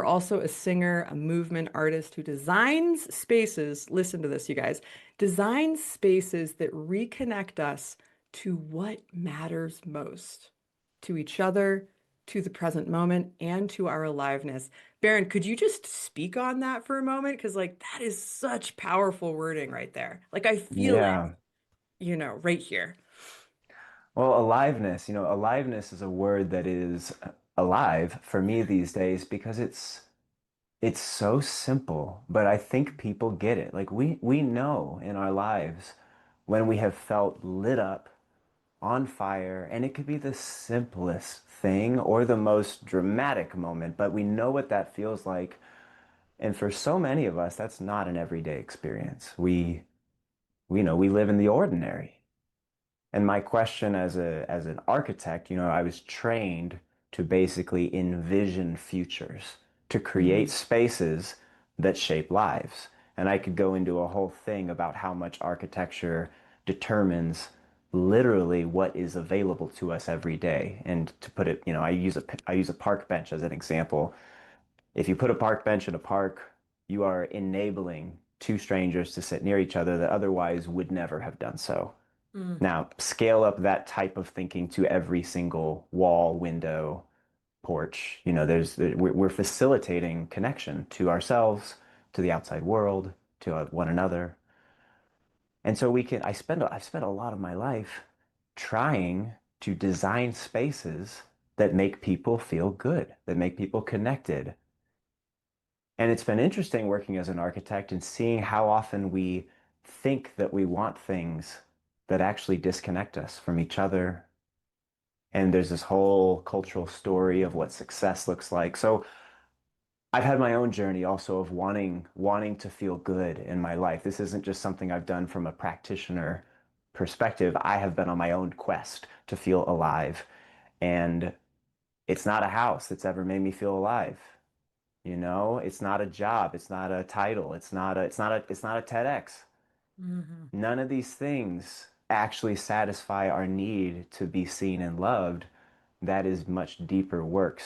You're also a singer, a movement artist who designs spaces. Listen to this, you guys. Designs spaces that reconnect us to what matters most, to each other, to the present moment, and to our aliveness. Baron, could you just speak on that for a moment? Because, like, that is such powerful wording right there. Like, I feel it, Yeah. right here. Well, aliveness, aliveness is a word that is alive for me these days because it's so simple, but I think people get it. Like we know in our lives when we have felt lit up, on fire, and it could be the simplest thing or the most dramatic moment, but we know what that feels like. And for so many of us, that's not an everyday experience. We know we live in the ordinary. And my question as an architect, I was trained to basically envision futures, to create Mhm. spaces that shape lives. And I could go into a whole thing about how much architecture determines literally what is available to us every day. And to put it, I use a park bench as an example. If you put a park bench in a park, you are enabling two strangers to sit near each other that otherwise would never have done so. Mm. Now, scale up that type of thinking to every single wall, window, porch. We're facilitating connection to ourselves, to the outside world, to one another. And so I've spent a lot of my life trying to design spaces that make people feel good, that make people connected. And it's been interesting working as an architect and seeing how often we think that we want things that actually disconnect us from each other. And there's this whole cultural story of what success looks like. So I've had my own journey also of wanting to feel good in my life. This isn't just something I've done from a practitioner perspective. I have been on my own quest to feel alive. And it's not a house that's ever made me feel alive. It's not a job, it's not a title, it's not a TEDx. Mhm. None of these things actually satisfy our need to be seen and loved. That is much deeper work.